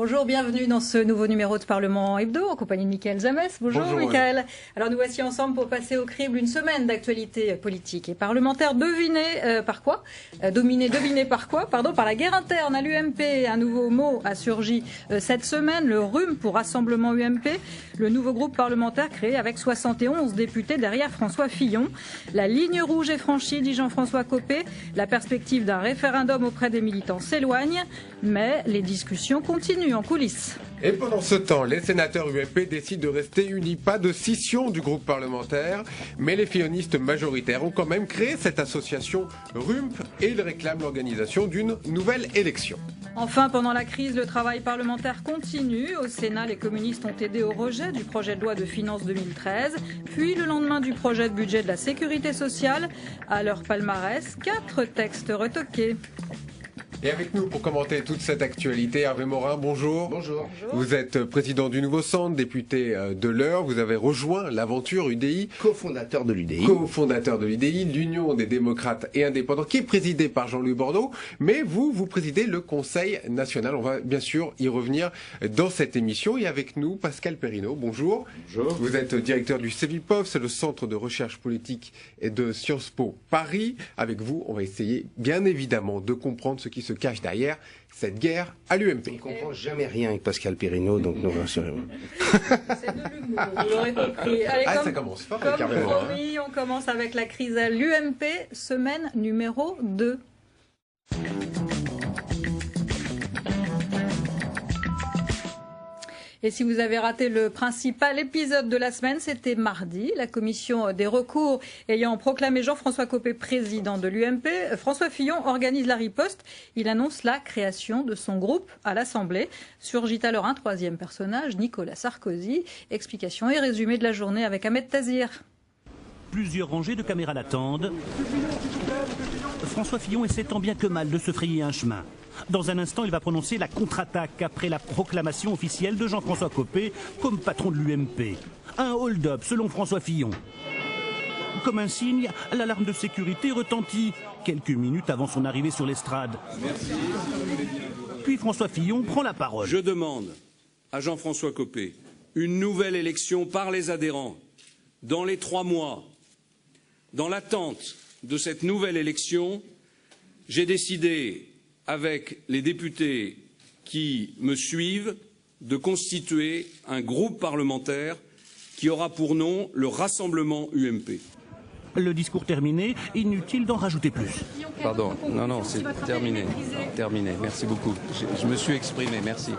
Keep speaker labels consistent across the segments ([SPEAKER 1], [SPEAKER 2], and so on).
[SPEAKER 1] bonjour, bienvenue dans ce nouveau numéro de Parlement Hebdo en compagnie de Mickaël Zamès. Bonjour Mickaël. Alors nous voici ensemble pour passer au crible une semaine d'actualité politique et parlementaire devinée par quoi Dominée par quoi Par la guerre interne à l'UMP. Un nouveau mot a surgi cette semaine, le RUM pour Rassemblement UMP, le nouveau groupe parlementaire créé avec 71 députés derrière François Fillon. La ligne rouge est franchie, dit Jean-François Copé. La perspective d'un référendum auprès des militants s'éloigne, mais les discussions continuent en coulisses.
[SPEAKER 2] Et pendant ce temps, les sénateurs UMP décident de rester unis. Pas de scission du groupe parlementaire, mais les fillonistes majoritaires ont quand même créé cette association RUMP et ils réclament l'organisation d'une nouvelle élection.
[SPEAKER 1] Enfin, pendant la crise, le travail parlementaire continue. Au Sénat, les communistes ont aidé au rejet du projet de loi de finances 2013, puis le lendemain du projet de budget de la sécurité sociale. À leur palmarès, 4 textes retoqués.
[SPEAKER 2] Et avec nous pour commenter toute cette actualité, Hervé Morin, bonjour.
[SPEAKER 3] Bonjour.
[SPEAKER 2] Vous êtes président du Nouveau Centre, député de l'Eure. Vous avez rejoint l'aventure UDI.
[SPEAKER 3] Co-fondateur de l'UDI.
[SPEAKER 2] Co-fondateur de l'UDI, l'Union des démocrates et indépendants, qui est présidée par Jean-Louis Bordeaux. Mais vous présidez le Conseil national. On va bien sûr y revenir dans cette émission. Et avec nous, Pascal Perrineau, bonjour.
[SPEAKER 3] Bonjour.
[SPEAKER 2] Vous êtes directeur du CEVIPOF, c'est le Centre de recherche politique et de Sciences Po Paris. Avec vous, on va essayer bien évidemment de comprendre ce qui se cache derrière cette guerre à l'UMP.
[SPEAKER 3] On ne comprend jamais rien avec Pascal Perrineau, donc nous rassurez-vous.
[SPEAKER 1] C'est de l'humour, vous l'aurez compris. Allez,
[SPEAKER 2] ça commence fort.
[SPEAKER 1] Comme promis, on commence avec la crise à l'UMP, semaine numéro 2. Et si vous avez raté le principal épisode de la semaine, c'était mardi. La commission des recours ayant proclamé Jean-François Copé président de l'UMP, François Fillon organise la riposte. Il annonce la création de son groupe à l'Assemblée. Surgit alors un troisième personnage, Nicolas Sarkozy. Explication et résumé de la journée avec Ahmed Tazir.
[SPEAKER 4] Plusieurs rangées de caméras l'attendent. François Fillon essaie tant bien que mal de se frayer un chemin. Dans un instant, il va prononcer la contre-attaque après la proclamation officielle de Jean-François Copé comme patron de l'UMP. Un hold-up, selon François Fillon. Comme un signe, l'alarme de sécurité retentit quelques minutes avant son arrivée sur l'estrade. Puis François Fillon prend la parole.
[SPEAKER 5] Je demande à Jean-François Copé une nouvelle élection par les adhérents dans les 3 mois. Dans l'attente de cette nouvelle élection, j'ai décidé, avec les députés qui me suivent, de constituer un groupe parlementaire qui aura pour nom le Rassemblement UMP.
[SPEAKER 4] Le discours terminé, inutile d'en rajouter plus.
[SPEAKER 5] Pardon, non, c'est terminé. Terminé, merci beaucoup. Je me suis exprimé, merci.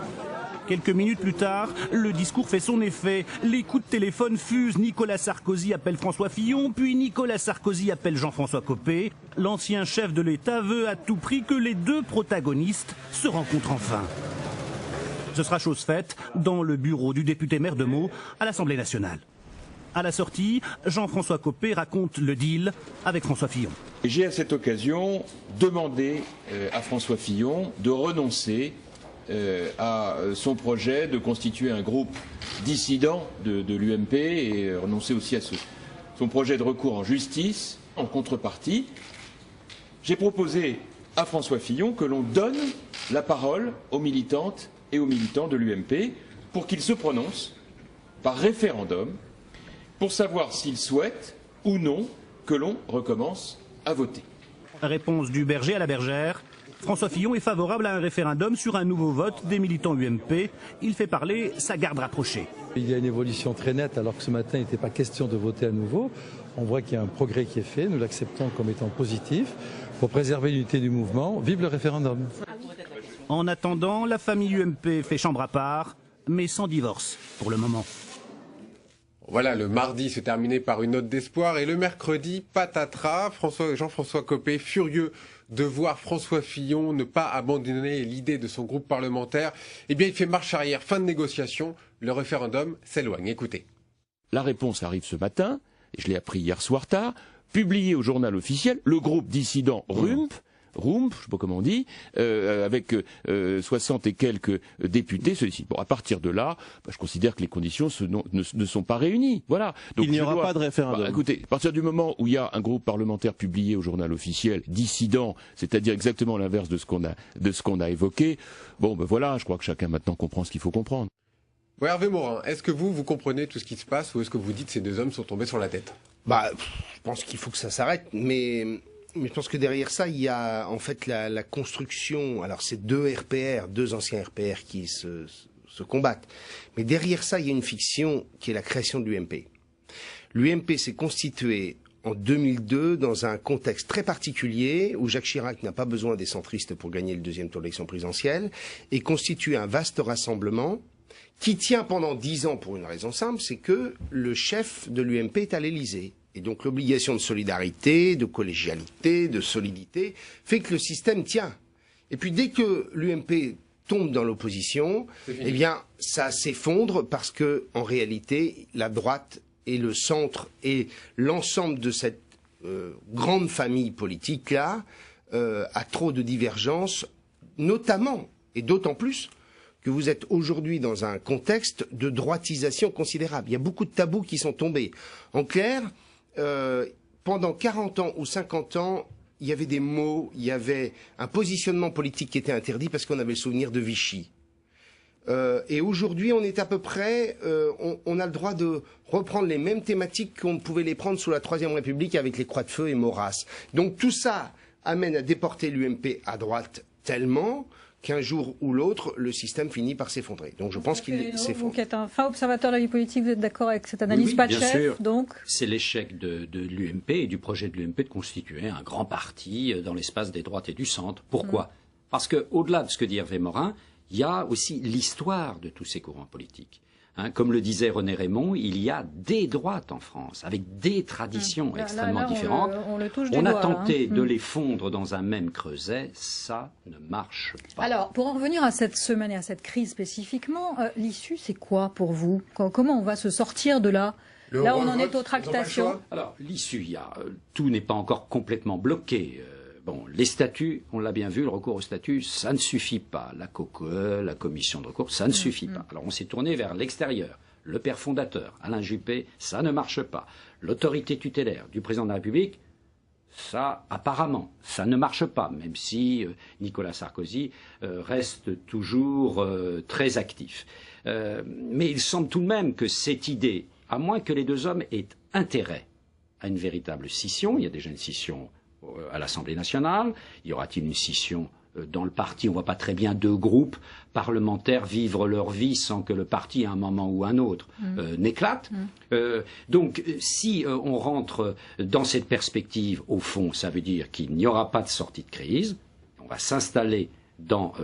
[SPEAKER 4] Quelques minutes plus tard, le discours fait son effet. Les coups de téléphone fusent. Nicolas Sarkozy appelle François Fillon, puis Nicolas Sarkozy appelle Jean-François Copé. L'ancien chef de l'État veut à tout prix que les deux protagonistes se rencontrent enfin. Ce sera chose faite dans le bureau du député maire de Meaux à l'Assemblée nationale. À la sortie, Jean-François Copé raconte le deal avec François Fillon.
[SPEAKER 6] J'ai à cette occasion demandé à François Fillon de renoncer à son projet de constituer un groupe dissident de l'UMP et renoncer aussi à son projet de recours en justice. En contrepartie, j'ai proposé à François Fillon que l'on donne la parole aux militantes et aux militants de l'UMP pour qu'ils se prononcent par référendum pour savoir s'ils souhaitent ou non que l'on recommence à voter.
[SPEAKER 4] Réponse du berger à la bergère. François Fillon est favorable à un référendum sur un nouveau vote des militants UMP. Il fait parler sa garde rapprochée.
[SPEAKER 7] Il y a une évolution très nette alors que ce matin il n'était pas question de voter à nouveau. On voit qu'il y a un progrès qui est fait, nous l'acceptons comme étant positif. Pour préserver l'unité du mouvement, vive le référendum.
[SPEAKER 4] En attendant, la famille UMP fait chambre à part, mais sans divorce pour le moment.
[SPEAKER 2] Voilà, le mardi se terminait par une note d'espoir et le mercredi, patatras, Jean-François Copé, furieux de voir François Fillon ne pas abandonner l'idée de son groupe parlementaire, eh bien il fait marche arrière, fin de négociation, le référendum s'éloigne. Écoutez.
[SPEAKER 8] La réponse arrive ce matin, et je l'ai appris hier soir tard, publié au journal officiel, le groupe dissident RUMP Room, je sais pas comment on dit, avec 60 et quelques députés, ceci. Bon, à partir de là, je considère que les conditions ne sont pas réunies. Voilà. Donc,
[SPEAKER 9] il n'y aura pas de référendum.
[SPEAKER 8] Écoutez, à partir du moment où il y a un groupe parlementaire publié au journal officiel, dissident, c'est-à-dire exactement l'inverse de ce qu'on a évoqué, bon, voilà, je crois que chacun maintenant comprend ce qu'il faut comprendre.
[SPEAKER 2] Ouais, Hervé Morin, est-ce que vous comprenez tout ce qui se passe ou est-ce que vous dites que ces deux hommes sont tombés sur la tête?
[SPEAKER 3] Je pense qu'il faut que ça s'arrête, mais je pense que derrière ça, il y a en fait la construction. Alors, c'est deux RPR, deux anciens RPR qui se combattent. Mais derrière ça, il y a une fiction qui est la création de l'UMP. L'UMP s'est constituée en 2002 dans un contexte très particulier où Jacques Chirac n'a pas besoin des centristes pour gagner le deuxième tour de l'élection présidentielle et constitue un vaste rassemblement qui tient pendant 10 ans pour une raison simple, c'est que le chef de l'UMP est à l'Élysée. Et donc l'obligation de solidarité, de collégialité, de solidité fait que le système tient. Et puis dès que l'UMP tombe dans l'opposition, eh bien ça s'effondre parce que en réalité la droite et le centre et l'ensemble de cette grande famille politique-là a trop de divergences, notamment et d'autant plus que vous êtes aujourd'hui dans un contexte de droitisation considérable. Il y a beaucoup de tabous qui sont tombés. En clair, pendant 40 ans ou 50 ans, il y avait des mots, il y avait un positionnement politique qui était interdit parce qu'on avait le souvenir de Vichy. Et aujourd'hui, on est à peu près, on a le droit de reprendre les mêmes thématiques qu'on pouvait les prendre sous la Troisième République avec les Croix de Feu et Maurras. Donc tout ça amène à déporter l'UMP à droite tellement qu'un jour ou l'autre, le système finit par s'effondrer. Donc je pense qu'il s'effondre.
[SPEAKER 1] Vous qui êtes un fin observateur de la vie politique, vous êtes d'accord avec cette analyse?
[SPEAKER 10] Oui,
[SPEAKER 1] pas de
[SPEAKER 10] bien
[SPEAKER 1] chef,
[SPEAKER 10] sûr.
[SPEAKER 1] donc
[SPEAKER 10] c'est l'échec de l'UMP et du projet de l'UMP de constituer un grand parti dans l'espace des droites et du centre. Pourquoi? Parce que, au-delà de ce que dit Hervé Morin, il y a aussi l'histoire de tous ces courants politiques. Comme le disait René Raymond, il y a des droites en France, avec des traditions extrêmement différentes. On a tenté de les fondre dans un même creuset, ça ne marche pas.
[SPEAKER 1] Alors, pour en revenir à cette semaine et à cette crise spécifiquement, l'issue, c'est quoi pour vous? Comment on va se sortir de là? Là, on en est aux tractations.
[SPEAKER 10] Alors, l'issue, tout n'est pas encore complètement bloqué. Bon, les statuts, on l'a bien vu, le recours aux statuts, ça ne suffit pas. La COCOE, la commission de recours, ça ne suffit pas. Alors on s'est tourné vers l'extérieur. Le père fondateur, Alain Juppé, ça ne marche pas. L'autorité tutélaire du président de la République, ça, apparemment, ça ne marche pas, même si Nicolas Sarkozy reste toujours très actif. Mais il semble tout de même que cette idée, à moins que les deux hommes aient intérêt à une véritable scission, il y a déjà une scission à l'Assemblée nationale, y aura-t-il une scission dans le parti? On ne voit pas très bien deux groupes parlementaires vivre leur vie sans que le parti, à un moment ou un autre, n'éclate. Donc, si on rentre dans cette perspective, au fond, ça veut dire qu'il n'y aura pas de sortie de crise, on va s'installer dans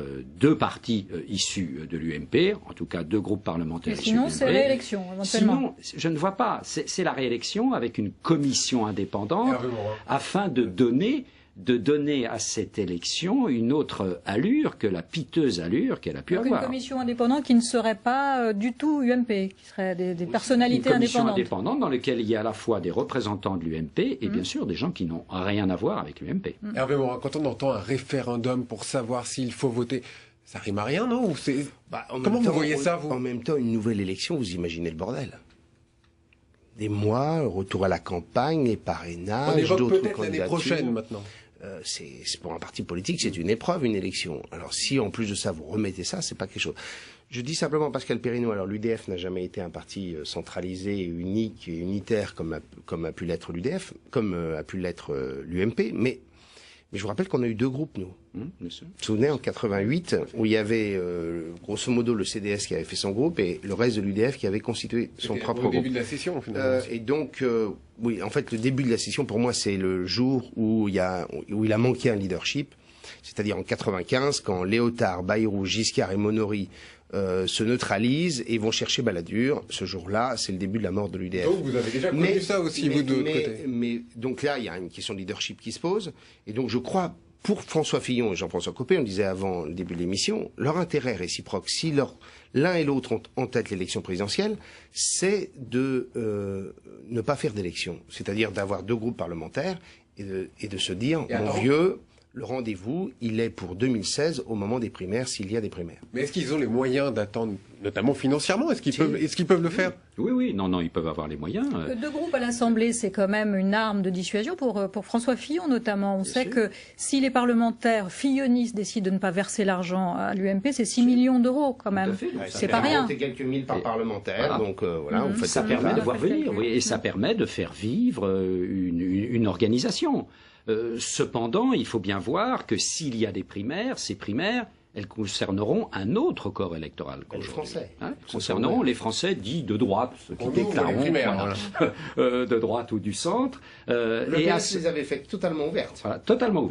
[SPEAKER 10] deux partis issus de l'UMP, en tout cas deux groupes parlementaires issus de l'UMP.
[SPEAKER 1] Sinon, c'est réélection, éventuellement.
[SPEAKER 10] Sinon, je ne vois pas. C'est la réélection avec une commission indépendante afin de donner à cette élection une autre allure que la piteuse allure qu'elle a pu avoir.
[SPEAKER 1] Une commission indépendante qui ne serait pas du tout UMP, qui serait des personnalités indépendantes.
[SPEAKER 10] Une commission indépendante dans laquelle il y a à la fois des représentants de l'UMP et bien sûr des gens qui n'ont rien à voir avec l'UMP.
[SPEAKER 2] Hervé Morin, quand on entend un référendum pour savoir s'il faut voter, ça rime à rien, non? Comment vous voyez ça, vous?
[SPEAKER 3] En même temps, une nouvelle élection, vous imaginez le bordel. Des mois, retour à la campagne, les parrainages, d'autres candidatures.
[SPEAKER 2] Peut-être l'année prochaine maintenant.
[SPEAKER 3] C'est pour un parti politique, c'est une épreuve, une élection. Alors si en plus de ça vous remettez ça, c'est pas quelque chose. Je dis simplement Pascal Perrineau. Alors l'UDF n'a jamais été un parti centralisé, unique et unitaire comme a pu l'être l'UDF, comme a pu l'être l'UMP. Mais je vous rappelle qu'on a eu deux groupes, nous. Vous vous souvenez, en 88, où il y avait grosso modo le CDS qui avait fait son groupe et le reste de l'UDF qui avait constitué son propre groupe.
[SPEAKER 2] Au début de la session, finalement.
[SPEAKER 3] Et donc, oui, en fait, le début de la session, pour moi, c'est le jour où il a manqué un leadership, c'est-à-dire en 95, quand Léotard, Bayrou, Giscard et Monory se neutralisent et vont chercher Balladur. Ce jour-là, c'est le début de la mort de l'UDF.
[SPEAKER 2] Donc vous avez déjà connu ça aussi, vous, de l'autre côté.
[SPEAKER 3] Mais donc là, il y a une question de leadership qui se pose. Et donc je crois, pour François Fillon et Jean-François Copé, on le disait avant le début de l'émission, leur intérêt réciproque, si l'un et l'autre ont en tête l'élection présidentielle, c'est de ne pas faire d'élection. C'est-à-dire d'avoir deux groupes parlementaires et de se dire, mon vieux, Le rendez-vous, il est pour 2016, au moment des primaires, s'il y a des primaires.
[SPEAKER 2] Mais est-ce qu'ils ont les moyens d'attendre, notamment financièrement? Est-ce qu'ils peuvent le faire?
[SPEAKER 10] Oui, non, ils peuvent avoir les moyens.
[SPEAKER 1] Deux groupes à l'Assemblée, c'est quand même une arme de dissuasion pour François Fillon notamment. On sait que si les parlementaires fillonistes décident de ne pas verser l'argent à l'UMP, c'est 6 millions d'euros quand même. C'est pas rien.
[SPEAKER 3] C'est quelques mille par parlementaire, donc voilà, on fait
[SPEAKER 10] ça permet de voir venir, oui, et ça permet de faire vivre une organisation. Cependant, il faut bien voir que s'il y a des primaires, ces primaires, elles concerneront un autre corps électoral.
[SPEAKER 3] Les Français.
[SPEAKER 10] Concerneront les Français dits de droite, ceux qui déclareront de droite ou du centre.
[SPEAKER 3] Le PS les avait faites totalement ouvertes.
[SPEAKER 10] Voilà, totalement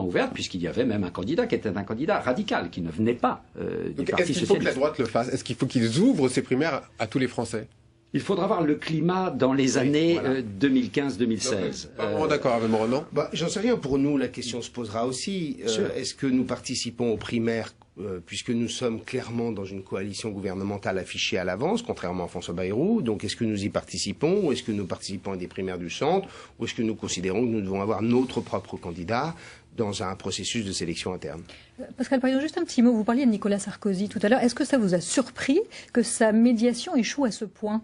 [SPEAKER 10] ouvertes, puisqu'il y avait même un candidat qui était un candidat radical, qui ne venait pas du Parti socialiste.
[SPEAKER 2] Est-ce qu'il faut que la droite le fasse? Est-ce qu'il faut qu'ils ouvrent ces primaires à tous les Français?
[SPEAKER 10] Il faudra voir le climat dans les années 2015-2016.
[SPEAKER 2] D'accord avec Morandon.
[SPEAKER 3] J'en sais rien. Pour nous, la question se posera aussi. Est-ce que nous participons aux primaires puisque nous sommes clairement dans une coalition gouvernementale affichée à l'avance, contrairement à François Bayrou? Donc est-ce que nous y participons? Ou est-ce que nous participons à des primaires du centre? Ou est-ce que nous considérons que nous devons avoir notre propre candidat dans un processus de sélection interne?
[SPEAKER 1] Pascal Parisot, juste un petit mot. Vous parliez de Nicolas Sarkozy tout à l'heure. Est-ce que ça vous a surpris que sa médiation échoue à ce point?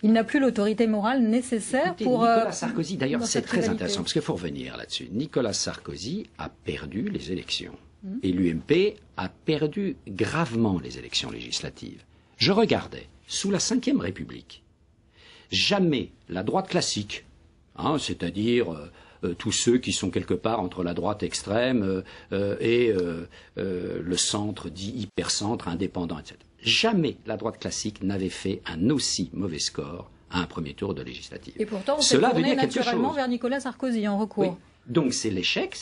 [SPEAKER 1] Il n'a plus l'autorité morale nécessaire pour...
[SPEAKER 10] Nicolas Sarkozy, d'ailleurs, c'est très intéressant, parce qu'il faut revenir là-dessus. Nicolas Sarkozy a perdu les élections. Et l'UMP a perdu gravement les élections législatives. Je regardais, sous la Ve République, jamais la droite classique, c'est-à-dire tous ceux qui sont quelque part entre la droite extrême et le centre dit hyper-centre, indépendant, etc. Jamais la droite classique n'avait fait un aussi mauvais score à un premier tour de législative.
[SPEAKER 1] Et pourtant, on s'est tourné naturellement vers Nicolas Sarkozy en recours.
[SPEAKER 10] Oui. Donc c'est l'échec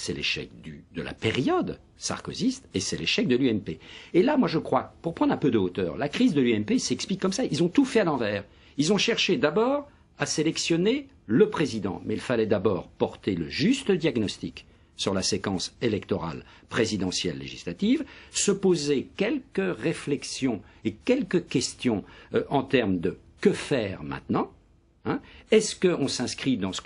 [SPEAKER 10] de la période sarkozyste et c'est l'échec de l'UMP. Et là, moi je crois, pour prendre un peu de hauteur, la crise de l'UMP s'explique comme ça. Ils ont tout fait à l'envers. Ils ont cherché d'abord à sélectionner le président, mais il fallait d'abord porter le juste diagnostic sur la séquence électorale présidentielle législative, se poser quelques réflexions et quelques questions en termes de que faire maintenant. Est-ce qu'on s'inscrit dans ce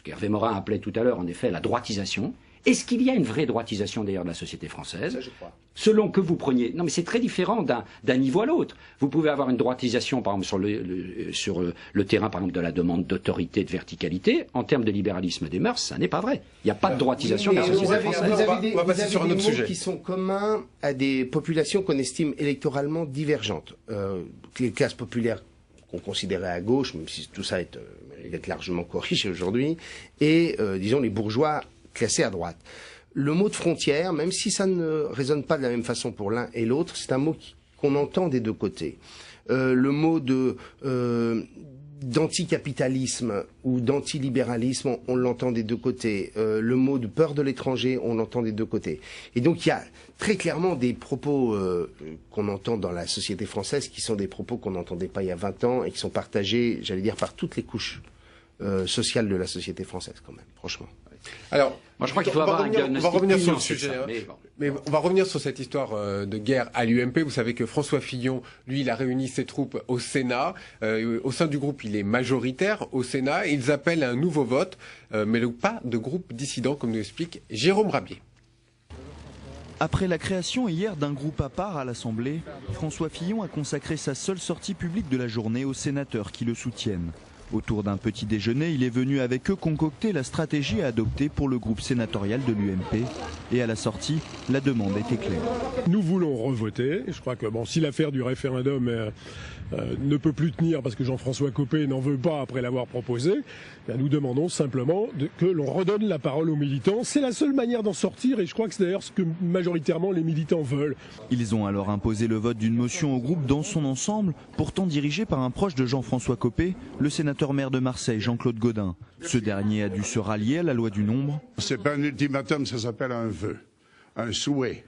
[SPEAKER 10] qu'Hervé Morin appelait tout à l'heure, en effet, la droitisation? Est-ce qu'il y a une vraie droitisation d'ailleurs de la société française?
[SPEAKER 3] Ça, je crois.
[SPEAKER 10] Selon que vous preniez... Non mais c'est très différent d'un niveau à l'autre. Vous pouvez avoir une droitisation par exemple sur le terrain par exemple de la demande d'autorité, de verticalité. En termes de libéralisme des mœurs, ça n'est pas vrai. Il n'y a pas de droitisation de la société française.
[SPEAKER 3] On va passer sur un autre sujet qui sont communs à des populations qu'on estime électoralement divergentes. Les classes populaires qu'on considérait à gauche, même si tout ça est largement corrigé aujourd'hui, et disons les bourgeois classés à droite. Le mot de frontière, même si ça ne résonne pas de la même façon pour l'un et l'autre, c'est un mot qu'on entend des deux côtés. Le mot d'anticapitalisme ou d'antilibéralisme, on l'entend des deux côtés. Le mot de peur de l'étranger, on l'entend des deux côtés. Et donc il y a très clairement des propos qu'on entend dans la société française qui sont des propos qu'on n'entendait pas il y a 20 ans et qui sont partagés, j'allais dire, par toutes les couches sociales de la société française quand même, franchement.
[SPEAKER 2] Alors,
[SPEAKER 10] moi je crois qu'il faut avoir un diagnostic.
[SPEAKER 2] On va revenir sur le sujet.
[SPEAKER 10] Mais
[SPEAKER 2] on va revenir sur cette histoire de guerre à l'UMP. Vous savez que François Fillon, lui, il a réuni ses troupes au Sénat. Au sein du groupe, il est majoritaire au Sénat. Ils appellent à un nouveau vote, mais pas de groupe dissident, comme nous explique Jérôme Rabier.
[SPEAKER 9] Après la création hier d'un groupe à part à l'Assemblée, François Fillon a consacré sa seule sortie publique de la journée aux sénateurs qui le soutiennent. Autour d'un petit déjeuner, il est venu avec eux concocter la stratégie à adopter pour le groupe sénatorial de l'UMP. Et à la sortie, la demande était claire.
[SPEAKER 11] Nous voulons revoter. Je crois que si l'affaire du référendum ne peut plus tenir parce que Jean-François Copé n'en veut pas après l'avoir proposé, nous demandons simplement que l'on redonne la parole aux militants. C'est la seule manière d'en sortir et je crois que c'est d'ailleurs ce que majoritairement les militants veulent.
[SPEAKER 9] Ils ont alors imposé le vote d'une motion au groupe dans son ensemble, pourtant dirigée par un proche de Jean-François Copé, le sénateur maire de Marseille, Jean-Claude Gaudin. Ce dernier a dû se rallier à la loi du nombre.
[SPEAKER 12] C'est pas un ultimatum, ça s'appelle un vœu, un souhait.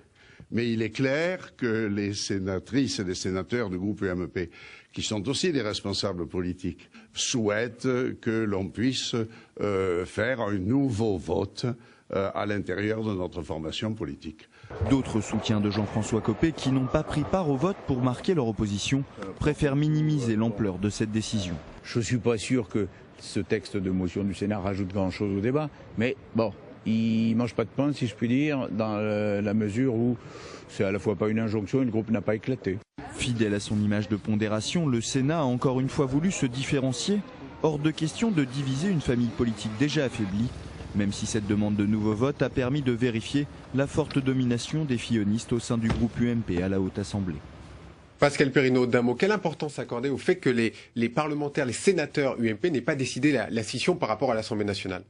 [SPEAKER 12] Mais il est clair que les sénatrices et les sénateurs du groupe UMP, qui sont aussi des responsables politiques, souhaitent que l'on puisse faire un nouveau vote à l'intérieur de notre formation politique.
[SPEAKER 9] D'autres soutiens de Jean-François Copé, qui n'ont pas pris part au vote pour marquer leur opposition, préfèrent minimiser l'ampleur de cette décision.
[SPEAKER 13] Je ne suis pas sûr que ce texte de motion du Sénat rajoute grand-chose au débat, mais bon, il mange pas de pain, si je puis dire, dans la mesure où c'est à la fois pas une injonction et le groupe n'a pas éclaté.
[SPEAKER 9] Fidèle à son image de pondération, le Sénat a encore une fois voulu se différencier. Hors de question de diviser une famille politique déjà affaiblie, même si cette demande de nouveau vote a permis de vérifier la forte domination des fillonistes au sein du groupe UMP à la Haute Assemblée.
[SPEAKER 2] Pascal Perrineau, d'un mot, quelle importance accorder au fait que les parlementaires, les sénateurs UMP n'aient pas décidé la scission par rapport à l'Assemblée nationale ?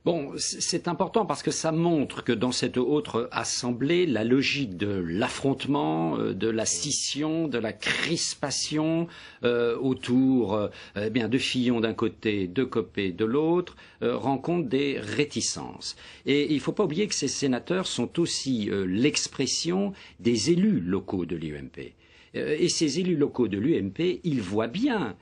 [SPEAKER 10] Bon, c'est important parce que ça montre que dans cette autre assemblée, la logique de l'affrontement, de la scission, de la crispation autour de Fillon d'un côté, de Copé de l'autre, rencontre des réticences. Et il ne faut pas oublier que ces sénateurs sont aussi l'expression des élus locaux de l'UMP. Et ces élus locaux de l'UMP, ils voient bien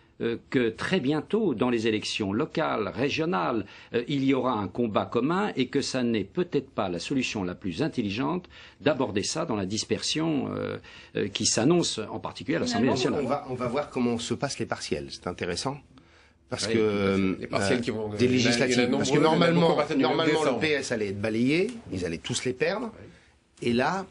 [SPEAKER 10] que très bientôt, dans les élections locales, régionales, il y aura un combat commun et que ça n'est peut-être pas la solution la plus intelligente d'aborder ça dans la dispersion qui s'annonce en particulier à l'Assemblée nationale.
[SPEAKER 3] On va voir comment se passent les partiels, c'est intéressant. Parce
[SPEAKER 2] oui,
[SPEAKER 3] que
[SPEAKER 2] les partiels qui vont,
[SPEAKER 3] des législatives, parce que normalement
[SPEAKER 2] le
[SPEAKER 3] PS allait être balayé, ils allaient tous les perdre, et là,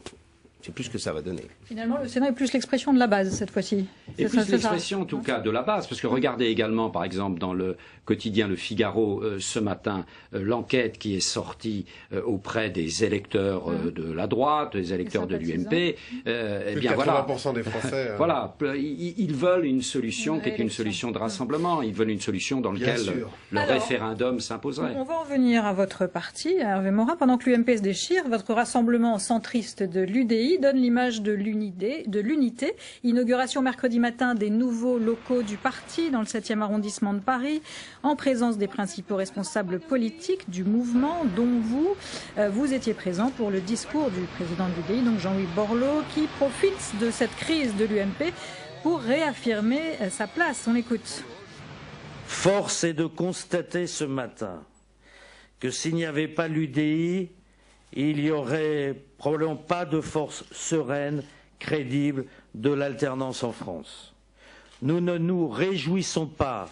[SPEAKER 3] c'est plus ce que ça va donner.
[SPEAKER 1] Finalement, le Sénat est plus l'expression de la base cette fois-ci.
[SPEAKER 10] Et plus l'expression, en tout cas, de la base. Parce que regardez également, par exemple, dans le quotidien Le Figaro, ce matin, l'enquête qui est sortie auprès des électeurs de la droite, des électeurs de l'UMP.
[SPEAKER 2] Eh bien, 80% des Français.
[SPEAKER 10] Voilà, ils veulent une solution qui est une solution de rassemblement. Ils veulent une solution dans laquelle le référendum s'imposerait.
[SPEAKER 1] On va en venir à votre parti, à Hervé Morin. Pendant que l'UMP se déchire, votre rassemblement centriste de l'UDI donne l'image de l'unité. Inauguration mercredi matin des nouveaux locaux du parti dans le 7e arrondissement de Paris, en présence des principaux responsables politiques du mouvement, dont vous étiez présent pour le discours du président de l'UDI, donc Jean-Louis Borloo, qui profite de cette crise de l'UMP pour réaffirmer sa place. On écoute.
[SPEAKER 14] Force est de constater ce matin que s'il n'y avait pas l'UDI, il n'y aurait probablement pas de force sereine, crédible de l'alternance en France. Nous ne nous réjouissons pas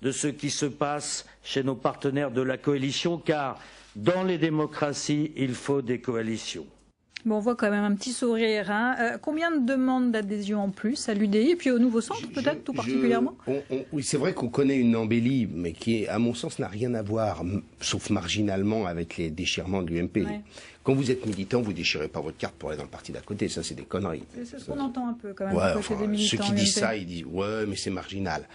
[SPEAKER 14] de ce qui se passe chez nos partenaires de la coalition, car dans les démocraties, il faut des coalitions.
[SPEAKER 1] Bon, on voit quand même un petit sourire. Combien de demandes d'adhésion en plus à l'UDI et puis au nouveau centre, peut-être, tout particulièrement
[SPEAKER 3] Oui, c'est vrai qu'on connaît une embellie, mais qui, à mon sens, n'a rien à voir, sauf marginalement, avec les déchirements de l'UMP. Ouais. Quand vous êtes militant, vous ne déchirez pas votre carte pour aller dans le parti d'à côté. Ça, c'est des conneries.
[SPEAKER 1] C'est ce qu'on entend un peu, quand même,
[SPEAKER 3] côté
[SPEAKER 1] des militants.
[SPEAKER 3] Ceux qui disent ça, ils disent « ouais, mais c'est marginal ».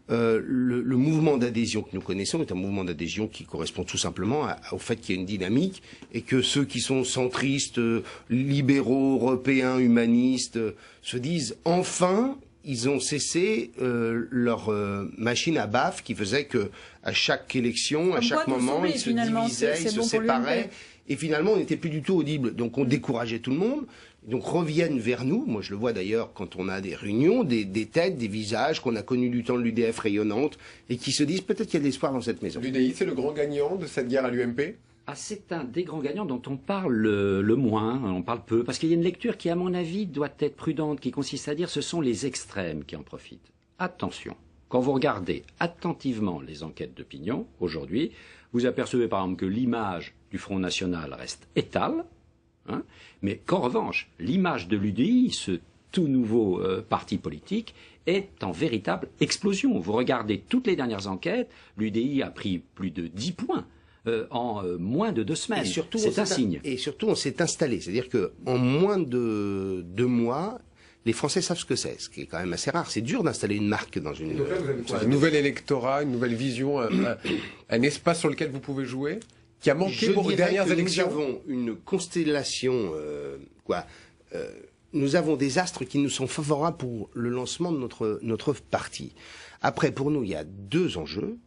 [SPEAKER 3] Le mouvement d'adhésion que nous connaissons est un mouvement d'adhésion qui correspond tout simplement au fait qu'il y a une dynamique et que ceux qui sont centristes, libéraux, européens, humanistes, se disent « enfin ». Ils ont cessé leur machine à baffe qui faisait que à chaque élection, à chaque moment, ils se divisaient, ils se séparaient. Et finalement, on n'était plus du tout audible. Donc on décourageait tout le monde. Donc reviennent vers nous. Moi, je le vois d'ailleurs quand on a des réunions, des têtes, des visages qu'on a connus du temps de l'UDF rayonnante et qui se disent peut-être qu'il y a de l'espoir dans cette maison.
[SPEAKER 2] L'UDI, c'est le grand gagnant de cette guerre à l'UMP ?
[SPEAKER 10] C'est un des grands gagnants dont on parle le moins, on parle peu, parce qu'il y a une lecture qui, à mon avis, doit être prudente, qui consiste à dire ce sont les extrêmes qui en profitent. Attention, quand vous regardez attentivement les enquêtes d'opinion, aujourd'hui, vous apercevez par exemple que l'image du Front National reste étale, mais qu'en revanche, l'image de l'UDI, ce tout nouveau parti politique, est en véritable explosion. Vous regardez toutes les dernières enquêtes, l'UDI a pris plus de 10 points. En moins de 2 semaines. C'est un signe.
[SPEAKER 3] Et surtout, on s'est installé. C'est-à-dire qu'en moins de 2 mois, les Français savent ce que c'est, ce qui est quand même assez rare. C'est dur d'installer une marque dans une...
[SPEAKER 2] Donc là, vous avez un nouvel électorat, une nouvelle vision, un espace sur lequel vous pouvez jouer, qui a manqué aux dernières élections.
[SPEAKER 3] Nous avons une constellation... nous avons des astres qui nous sont favorables pour le lancement de notre parti. Après, pour nous, il y a 2 enjeux.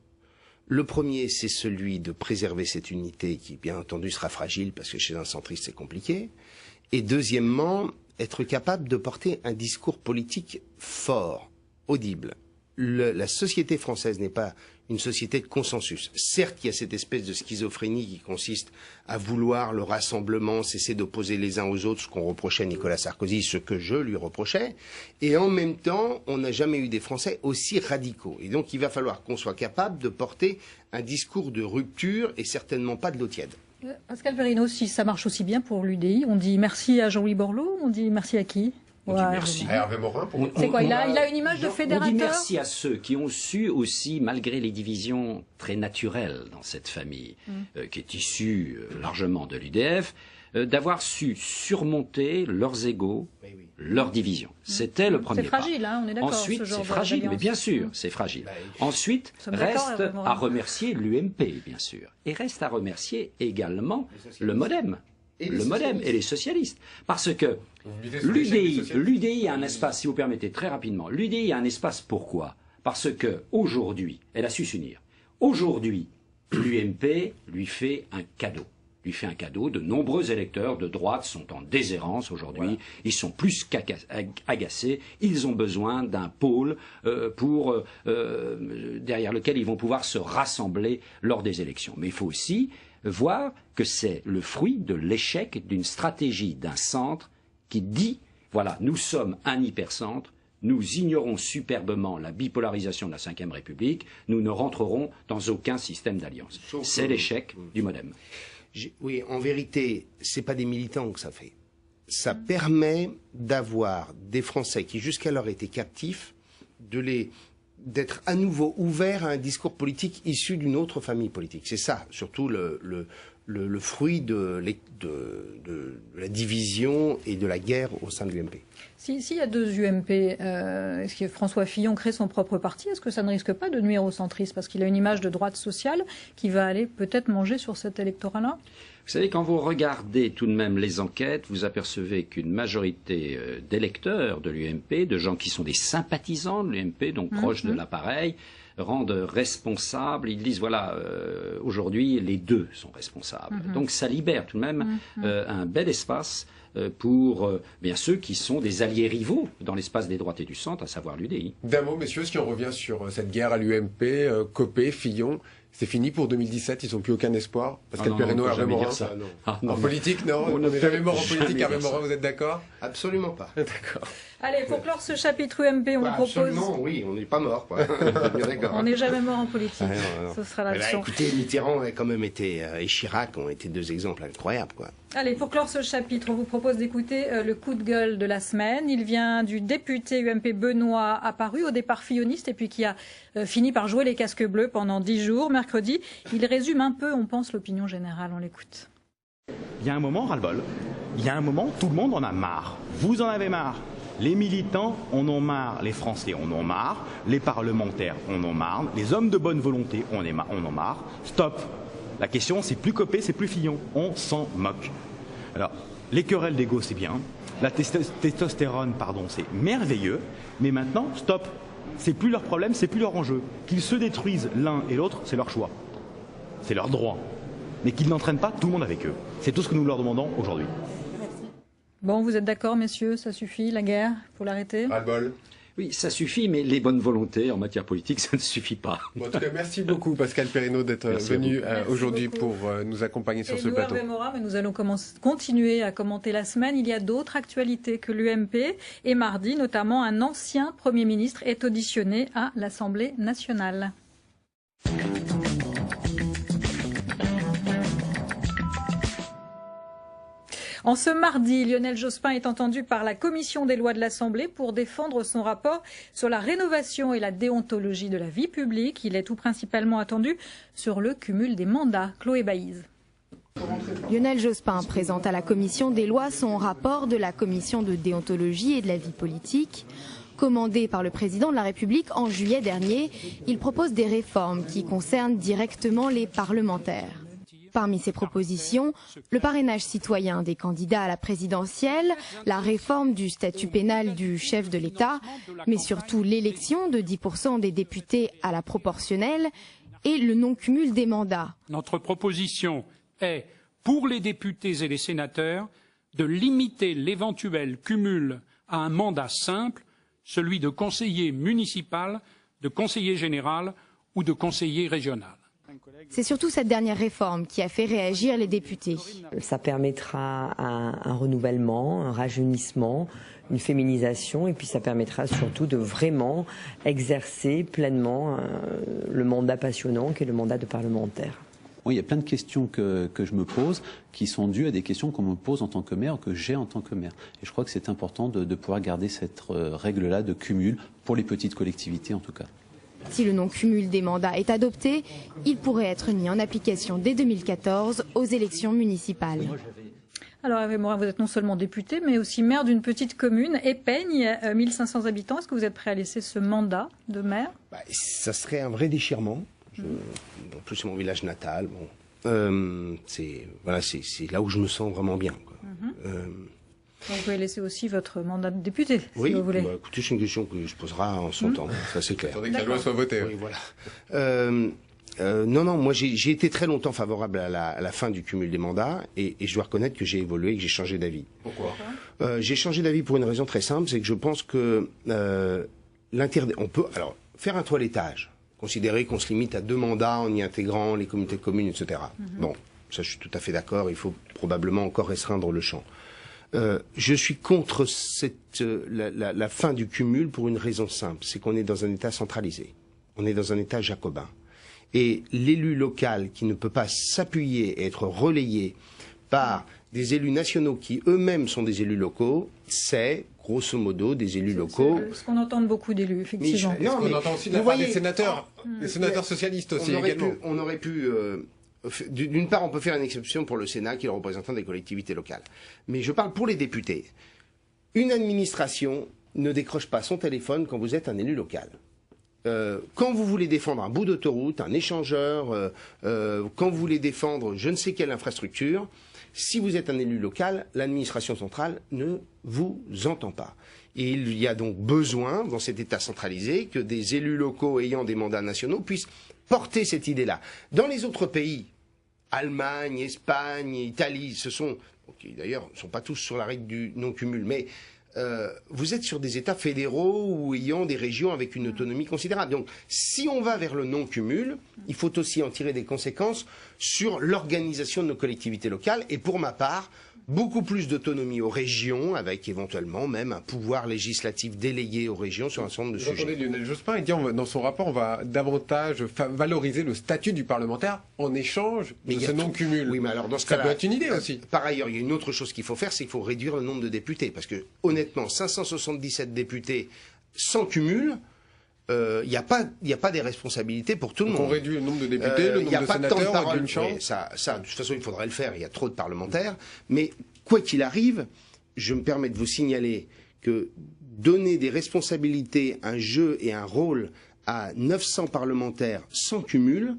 [SPEAKER 3] Le premier, c'est celui de préserver cette unité qui, bien entendu, sera fragile parce que chez un centriste, c'est compliqué. Et deuxièmement, être capable de porter un discours politique fort, audible. La société française n'est pas une société de consensus. Certes, il y a cette espèce de schizophrénie qui consiste à vouloir le rassemblement, cesser d'opposer les uns aux autres, ce qu'on reprochait à Nicolas Sarkozy, ce que je lui reprochais. Et en même temps, on n'a jamais eu des Français aussi radicaux. Et donc, il va falloir qu'on soit capable de porter un discours de rupture et certainement pas de l'eau tiède.
[SPEAKER 1] Pascal Perrineau, si ça marche aussi bien pour l'UDI, on dit merci à Jean-Louis Borloo, on dit merci à qui?
[SPEAKER 5] On dit merci
[SPEAKER 2] à Hervé Morin.
[SPEAKER 1] C'est quoi, il a une image de fédérateur?
[SPEAKER 10] On dit merci à ceux qui ont su aussi, malgré les divisions très naturelles dans cette famille, qui est issue largement de l'UDF, d'avoir su surmonter leurs égos, leurs divisions. C'était le premier pas.
[SPEAKER 1] C'est fragile, hein, on est d'accord.
[SPEAKER 10] Ensuite, c'est fragile, mais bien sûr, c'est fragile. Ensuite, reste à remercier l'UMP, bien sûr. Et reste à remercier également le MoDem. Le MoDem et les socialistes. Parce que l'UDI a un espace, si vous permettez, très rapidement. L'UDI a un espace pourquoi? Parce que aujourd'hui, elle a su s'unir. Aujourd'hui, l'UMP lui fait un cadeau. Lui fait un cadeau. De nombreux électeurs de droite sont en déshérence aujourd'hui. Voilà. Ils sont plus qu'agacés. Ils ont besoin d'un pôle derrière lequel ils vont pouvoir se rassembler lors des élections. Mais il faut aussi voir que c'est le fruit de l'échec d'une stratégie d'un centre qui dit, voilà, nous sommes un hypercentre, nous ignorons superbement la bipolarisation de la Ve République, nous ne rentrerons dans aucun système d'alliance. C'est l'échec du MoDem.
[SPEAKER 3] Oui, en vérité, c'est pas des militants que ça fait. Ça permet d'avoir des Français qui jusqu'alors étaient captifs, d'être à nouveau ouverts à un discours politique issu d'une autre famille politique. C'est ça, surtout le fruit de la division et de la guerre au sein de l'UMP.
[SPEAKER 1] S'il y a deux UMP, est-ce que François Fillon crée son propre parti? Est-ce que ça ne risque pas de nuire au centrisme? Parce qu'il a une image de droite sociale qui va aller peut-être manger sur cet électorat-là.
[SPEAKER 10] Vous savez, quand vous regardez tout de même les enquêtes, vous apercevez qu'une majorité d'électeurs de l'UMP, de gens qui sont des sympathisants de l'UMP, donc proches de l'appareil, rendent responsables. Ils disent, voilà, aujourd'hui, les deux sont responsables. Donc ça libère tout de même un bel espace pour bien ceux qui sont des alliés rivaux dans l'espace des droites et du centre, à savoir l'UDI.
[SPEAKER 2] D'un mot, messieurs, si on revient sur cette guerre à l'UMP, Copé, Fillon, c'est fini pour 2017, ils n'ont plus aucun espoir. Pascal Perrineau, Hervé Morin. En politique, non? On n'est jamais mort en politique, Hervé Morin, vous êtes d'accord?
[SPEAKER 3] Absolument pas.
[SPEAKER 2] D'accord.
[SPEAKER 1] Allez, pour clore ce chapitre UMP, on vous propose...
[SPEAKER 3] Absolument, oui, on n'est pas mort, quoi.
[SPEAKER 1] On n'est jamais mort en politique. Ce sera la leçon.
[SPEAKER 3] Écoutez, Mitterrand a quand même été, et Chirac ont été deux exemples incroyables, quoi.
[SPEAKER 1] Allez, pour clore ce chapitre, on vous propose d'écouter le coup de gueule de la semaine. Il vient du député UMP Benoît, apparu au départ filloniste et puis qui a fini par jouer les casques bleus pendant 10 jours. Mercredi, il résume un peu, on pense, l'opinion générale. On l'écoute.
[SPEAKER 4] Il y a un moment, ras-le-bol. Il y a un moment, tout le monde en a marre. Vous en avez marre. Les militants en ont marre, les Français en ont marre, les parlementaires en ont marre, les hommes de bonne volonté en ont marre. Stop. La question, c'est plus Copé, c'est plus Fillon. On s'en moque. Alors, les querelles d'ego, c'est bien. La testostérone, pardon, c'est merveilleux. Mais maintenant, stop. C'est plus leur problème, c'est plus leur enjeu. Qu'ils se détruisent l'un et l'autre, c'est leur choix. C'est leur droit. Mais qu'ils n'entraînent pas tout le monde avec eux. C'est tout ce que nous leur demandons aujourd'hui.
[SPEAKER 1] Bon, vous êtes d'accord, messieurs, ça suffit, la guerre, pour l'arrêter?
[SPEAKER 2] Ras-le-bol.
[SPEAKER 10] Oui, ça suffit, mais les bonnes volontés en matière politique, ça ne suffit pas.
[SPEAKER 2] Bon, en tout cas, merci beaucoup, Pascal Perrineau, d'être venu aujourd'hui pour nous accompagner sur ce plateau.
[SPEAKER 1] Hervé Morin, mais nous allons continuer à commenter la semaine. Il y a d'autres actualités que l'UMP. Et mardi, notamment, un ancien Premier ministre est auditionné à l'Assemblée nationale. En ce mardi, Lionel Jospin est entendu par la commission des lois de l'Assemblée pour défendre son rapport sur la rénovation et la déontologie de la vie publique. Il est tout principalement attendu sur le cumul des mandats. Chloé Baïse.
[SPEAKER 15] Lionel Jospin présente à la commission des lois son rapport de la commission de déontologie et de la vie politique. Commandé par le président de la République en juillet dernier, il propose des réformes qui concernent directement les parlementaires. Parmi ces propositions, le parrainage citoyen des candidats à la présidentielle, la réforme du statut pénal du chef de l'État, mais surtout l'élection de 10% des députés à la proportionnelle et le non-cumul des mandats.
[SPEAKER 16] Notre proposition est, pour les députés et les sénateurs, de limiter l'éventuel cumul à un mandat simple, celui de conseiller municipal, de conseiller général ou de conseiller régional.
[SPEAKER 15] C'est surtout cette dernière réforme qui a fait réagir les députés.
[SPEAKER 17] Ça permettra un renouvellement, un rajeunissement, une féminisation et puis ça permettra surtout de vraiment exercer pleinement le mandat passionnant qu'est le mandat de parlementaire.
[SPEAKER 18] Moi, il y a plein de questions que je me pose qui sont dues à des questions qu'on me pose en tant que maire, que j'ai en tant que maire. Et je crois que c'est important de pouvoir garder cette règle-là de cumul, pour les petites collectivités en tout cas.
[SPEAKER 15] Si le non-cumul des mandats est adopté, il pourrait être mis en application dès 2014 aux élections municipales.
[SPEAKER 1] Alors Hervé Morin, vous êtes non seulement député, mais aussi maire d'une petite commune, Épeigne, 1500 habitants. Est-ce que vous êtes prêt à laisser ce mandat de maire?
[SPEAKER 3] Ça serait un vrai déchirement. En plus, c'est mon village natal. Bon. C'est là où je me sens vraiment bien, quoi.
[SPEAKER 1] Donc vous pouvez laisser aussi votre mandat de député,
[SPEAKER 3] oui,
[SPEAKER 1] si vous voulez.
[SPEAKER 3] Écoutez, c'est une question que je poserai en son temps, ça c'est clair.
[SPEAKER 2] Attendez que la loi soit votée.
[SPEAKER 3] Oui, voilà. Non, moi j'ai été très longtemps favorable à la fin du cumul des mandats et je dois reconnaître que j'ai évolué et que j'ai changé d'avis.
[SPEAKER 2] Pourquoi
[SPEAKER 3] J'ai changé d'avis pour une raison très simple, c'est que je pense que on peut alors faire un toilettage, considérer qu'on se limite à 2 mandats en y intégrant les communautés de communes, etc. Bon, ça je suis tout à fait d'accord, il faut probablement encore restreindre le champ. Je suis contre la fin du cumul pour une raison simple, c'est qu'on est dans un État centralisé, on est dans un État jacobin. Et l'élu local qui ne peut pas s'appuyer et être relayé par des élus nationaux qui eux-mêmes sont des élus locaux, c'est grosso modo des élus locaux.
[SPEAKER 1] C'est ce qu'on entend de beaucoup d'élus, effectivement.
[SPEAKER 2] On entend aussi de la part des sénateurs, des sénateurs socialistes aussi également.
[SPEAKER 3] On aurait pu d'une part, on peut faire une exception pour le Sénat, qui est le représentant des collectivités locales. Mais je parle pour les députés. Une administration ne décroche pas son téléphone quand vous êtes un élu local. Quand vous voulez défendre un bout d'autoroute, un échangeur, quand vous voulez défendre je ne sais quelle infrastructure, si vous êtes un élu local, l'administration centrale ne vous entend pas. Et il y a donc besoin, dans cet État centralisé, que des élus locaux ayant des mandats nationaux puissent porter cette idée-là. Dans les autres pays, Allemagne, Espagne, Italie, qui d'ailleurs ne sont pas tous sur la règle du non-cumul, mais vous êtes sur des États fédéraux ou ayant des régions avec une autonomie considérable. Donc, si on va vers le non-cumul, il faut aussi en tirer des conséquences sur l'organisation de nos collectivités locales. Et pour ma part, beaucoup plus d'autonomie aux régions, avec éventuellement même un pouvoir législatif délégué aux régions sur un certain nombre de sujets.
[SPEAKER 2] Attendez, Lionel Jospin, il dit dans son rapport, on va davantage valoriser le statut du parlementaire en échange de ce non-cumul.
[SPEAKER 3] Oui, mais alors dans ce cas-là,
[SPEAKER 2] ça peut être une idée aussi.
[SPEAKER 3] Par ailleurs, il y a une autre chose qu'il faut faire, c'est qu'il faut réduire le nombre de députés. Parce que, honnêtement, 577 députés sans cumul, il n'y a pas des responsabilités pour tout le monde.
[SPEAKER 2] On réduit le nombre de députés, le nombre de sénateurs, d'une chambre.
[SPEAKER 3] Oui, ça, de toute façon, il faudrait le faire. Il y a trop de parlementaires. Mais quoi qu'il arrive, je me permets de vous signaler que donner des responsabilités, un jeu et un rôle à 900 parlementaires sans cumul,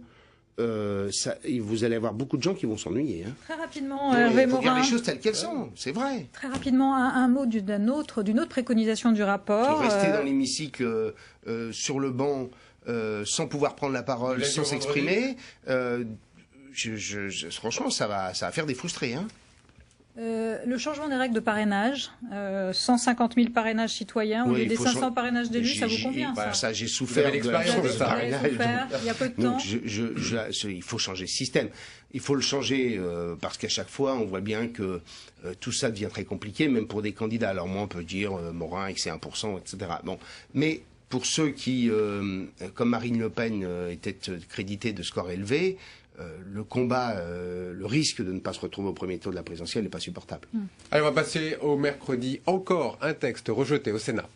[SPEAKER 3] vous allez avoir beaucoup de gens qui vont s'ennuyer. Hein.
[SPEAKER 1] Très rapidement, Hervé Morin.
[SPEAKER 3] Il faut dire les choses telles qu'elles sont, c'est vrai.
[SPEAKER 1] Très rapidement, un mot d'une autre préconisation du rapport.
[SPEAKER 3] Rester dans l'hémicycle sur le banc sans pouvoir prendre la parole, sans s'exprimer, franchement, ça va faire des frustrés. Hein.
[SPEAKER 1] Le changement des règles de parrainage, 150 000 parrainages citoyens au lieu des 500 parrainages d'élus, ça vous convient
[SPEAKER 3] ça j'ai souffert de l'expérience de parrainage.
[SPEAKER 1] Il y a peu de temps.
[SPEAKER 3] Il faut changer de système. Il faut le changer parce qu'à chaque fois, on voit bien que tout ça devient très compliqué, même pour des candidats. Alors moi, on peut dire Morin, excès 1%, etc. Bon, mais pour ceux qui, comme Marine Le Pen, étaient crédités de scores élevés, le combat, le risque de ne pas se retrouver au premier tour de la présidentielle n'est pas supportable.
[SPEAKER 2] Allez, on va passer au mercredi. Encore un texte rejeté au Sénat.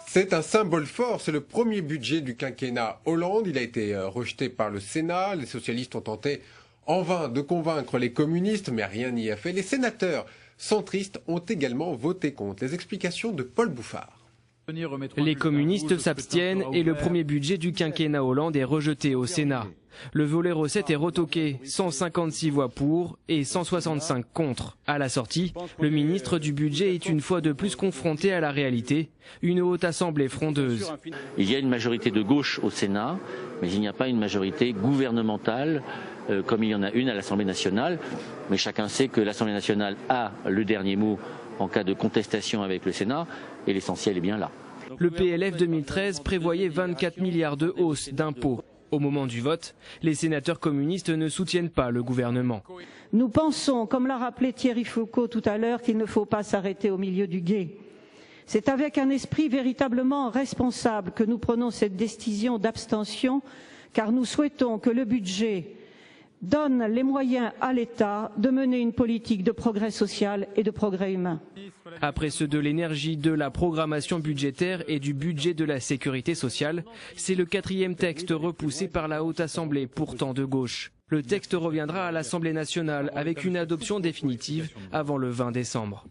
[SPEAKER 2] C'est un symbole fort, c'est le premier budget du quinquennat Hollande. Il a été rejeté par le Sénat. Les socialistes ont tenté en vain de convaincre les communistes, mais rien n'y a fait. Les sénateurs centristes ont également voté contre. Les explications de Paul Bouffard.
[SPEAKER 19] Les communistes s'abstiennent et le premier budget du quinquennat Hollande est rejeté au Sénat. Le volet recettes est retoqué, 156 voix pour et 165 contre. À la sortie, le ministre du budget est une fois de plus confronté à la réalité, une haute assemblée frondeuse.
[SPEAKER 20] Il y a une majorité de gauche au Sénat, mais il n'y a pas une majorité gouvernementale comme il y en a une à l'Assemblée nationale. Mais chacun sait que l'Assemblée nationale a le dernier mot en cas de contestation avec le Sénat, et l'essentiel est bien là.
[SPEAKER 19] Le PLF 2013 prévoyait 24 milliards de hausse d'impôts. Au moment du vote, les sénateurs communistes ne soutiennent pas le gouvernement.
[SPEAKER 21] Nous pensons, comme l'a rappelé Thierry Foucault tout à l'heure, qu'il ne faut pas s'arrêter au milieu du gué. C'est avec un esprit véritablement responsable que nous prenons cette décision d'abstention, car nous souhaitons que le budget donne les moyens à l'État de mener une politique de progrès social et de progrès humain.
[SPEAKER 19] Après ceux de l'énergie, de la programmation budgétaire et du budget de la sécurité sociale, c'est le 4e texte repoussé par la Haute Assemblée, pourtant de gauche. Le texte reviendra à l'Assemblée nationale avec une adoption définitive avant le 20 décembre.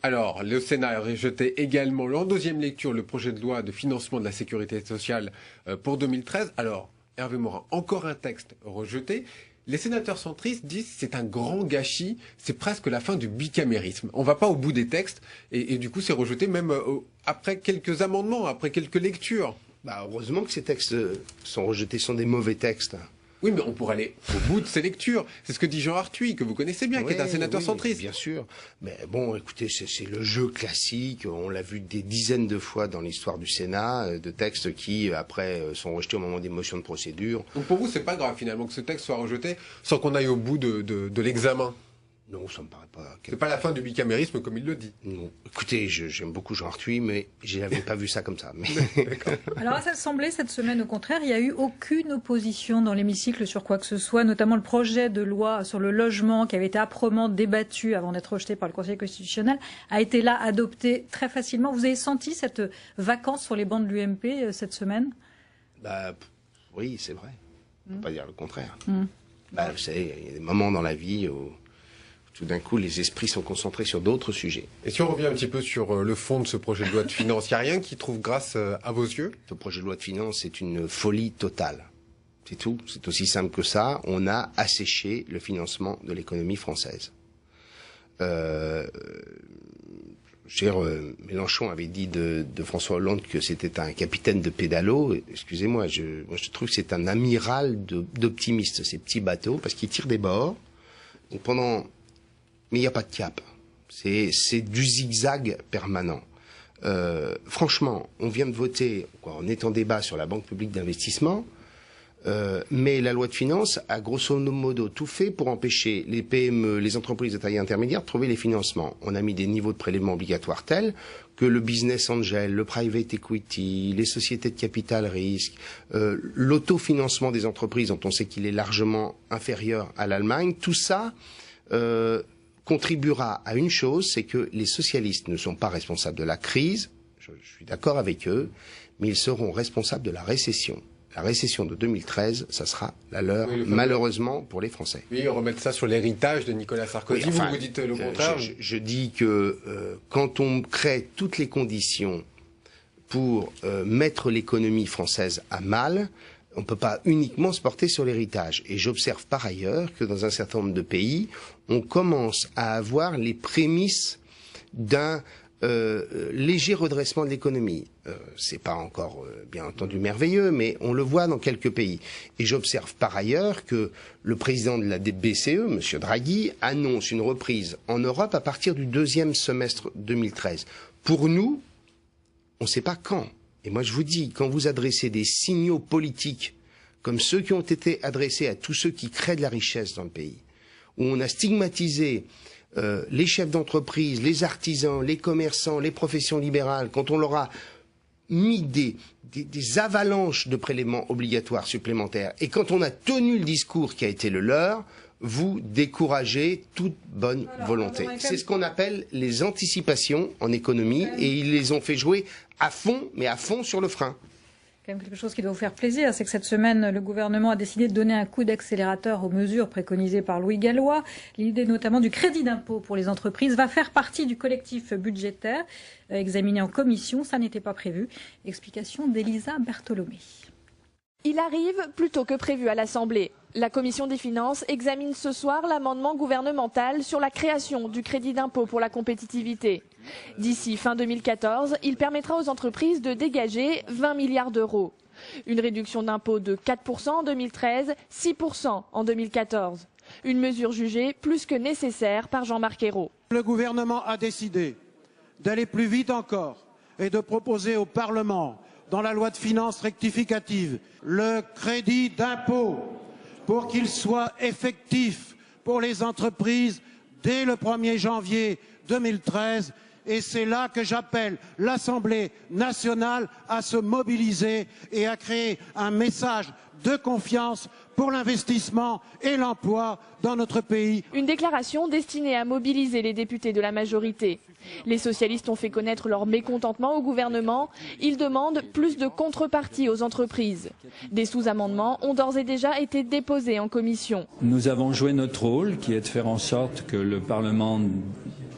[SPEAKER 2] Alors, le Sénat a rejeté également en 2e lecture le projet de loi de financement de la sécurité sociale pour 2013. Alors, Hervé Morin, encore un texte rejeté. Les sénateurs centristes disent que c'est un grand gâchis, c'est presque la fin du bicamérisme. On ne va pas au bout des textes et du coup c'est rejeté même après quelques amendements, après quelques lectures.
[SPEAKER 3] Bah, heureusement que ces textes sont rejetés, sont des mauvais textes.
[SPEAKER 2] Oui, mais on pourrait aller au bout de ces lectures. C'est ce que dit Jean Arthuis, que vous connaissez bien, qui est un sénateur centriste.
[SPEAKER 3] Bien sûr. Mais bon, écoutez, c'est le jeu classique. On l'a vu des dizaines de fois dans l'histoire du Sénat, de textes qui, après, sont rejetés au moment des motions de procédure.
[SPEAKER 2] Donc pour vous, c'est pas grave, finalement, que ce texte soit rejeté sans qu'on aille au bout de l'examen?
[SPEAKER 3] Non, ça me paraît pas.
[SPEAKER 2] C'est pas la fin du bicamérisme, comme il le dit.
[SPEAKER 3] Non. Écoutez, j'aime beaucoup Jean Arthuis, mais je n'avais pas vu ça comme ça. Mais...
[SPEAKER 1] Alors à l'Assemblée, cette semaine, au contraire, il n'y a eu aucune opposition dans l'hémicycle sur quoi que ce soit, notamment le projet de loi sur le logement qui avait été âprement débattu avant d'être rejeté par le Conseil constitutionnel, a été là adopté très facilement. Vous avez senti cette vacance sur les bancs de l'UMP cette semaine?
[SPEAKER 3] Bah, oui, c'est vrai. On ne peut pas dire le contraire. Bah, vous savez, il y a des moments dans la vie où tout d'un coup, les esprits sont concentrés sur d'autres sujets.
[SPEAKER 2] Et si on revient un petit peu sur le fond de ce projet de loi de finances, il n'y a rien qui trouve grâce à vos yeux?
[SPEAKER 3] Ce projet de loi de finances, c'est une folie totale. C'est tout. C'est aussi simple que ça. On a asséché le financement de l'économie française. Mélenchon avait dit de François Hollande que c'était un capitaine de pédalo. Excusez-moi, moi je trouve que c'est un amiral d'optimistes, ces petits bateaux, parce qu'ils tirent des bords. Donc mais il n'y a pas de cap. C'est du zigzag permanent. Franchement, on vient de voter, on est en débat sur la Banque publique d'investissement, mais la loi de finances a grosso modo tout fait pour empêcher les PME, les entreprises de taille intermédiaire de trouver les financements. On a mis des niveaux de prélèvement obligatoires tels que le business angel, le private equity, les sociétés de capital risque, l'autofinancement des entreprises dont on sait qu'il est largement inférieur à l'Allemagne, tout ça contribuera à une chose, c'est que les socialistes ne sont pas responsables de la crise, je suis d'accord avec eux, mais ils seront responsables de la récession. La récession de 2013, ça sera la leur, malheureusement, pour les Français.
[SPEAKER 2] Oui, remettre ça sur l'héritage de Nicolas Sarkozy, oui, enfin, vous dites le contraire.
[SPEAKER 3] Je dis que quand on crée toutes les conditions pour mettre l'économie française à mal, on ne peut pas uniquement se porter sur l'héritage. Et j'observe par ailleurs que dans un certain nombre de pays, on commence à avoir les prémices d'un léger redressement de l'économie. C'est pas encore, bien entendu, merveilleux, mais on le voit dans quelques pays. Et j'observe par ailleurs que le président de la BCE, M. Draghi, annonce une reprise en Europe à partir du 2e semestre 2013. Pour nous, on ne sait pas quand. Et moi, je vous dis, quand vous adressez des signaux politiques comme ceux qui ont été adressés à tous ceux qui créent de la richesse dans le pays, où on a stigmatisé les chefs d'entreprise, les artisans, les commerçants, les professions libérales, quand on leur a mis des avalanches de prélèvements obligatoires supplémentaires, et quand on a tenu le discours qui a été le leur, vous découragez toute bonne volonté. C'est ce qu'on appelle les anticipations en économie, et ils les ont fait jouer à fond, mais à fond sur le frein.
[SPEAKER 1] Quand même quelque chose qui doit vous faire plaisir, c'est que cette semaine, le gouvernement a décidé de donner un coup d'accélérateur aux mesures préconisées par Louis Gallois. L'idée notamment du crédit d'impôt pour les entreprises va faire partie du collectif budgétaire examiné en commission. Ça n'était pas prévu. Explication d'Elisa Bertolomé.
[SPEAKER 22] Il arrive plus tôt que prévu à l'Assemblée. La Commission des finances examine ce soir l'amendement gouvernemental sur la création du crédit d'impôt pour la compétitivité. D'ici fin 2014, il permettra aux entreprises de dégager 20 milliards d'euros. Une réduction d'impôt de 4% en 2013, 6% en 2014. Une mesure jugée plus que nécessaire par Jean-Marc Ayrault.
[SPEAKER 23] Le gouvernement a décidé d'aller plus vite encore et de proposer au Parlement, dans la loi de finances rectificative, le crédit d'impôt pour qu'il soit effectif pour les entreprises dès le 1er janvier 2013. Et c'est là que j'appelle l'Assemblée nationale à se mobiliser et à créer un message de confiance pour l'investissement et l'emploi dans notre pays.
[SPEAKER 22] Une déclaration destinée à mobiliser les députés de la majorité. Les socialistes ont fait connaître leur mécontentement au gouvernement. Ils demandent plus de contrepartie aux entreprises. Des sous-amendements ont d'ores et déjà été déposés en commission.
[SPEAKER 6] Nous avons joué notre rôle, qui est de faire en sorte que le Parlement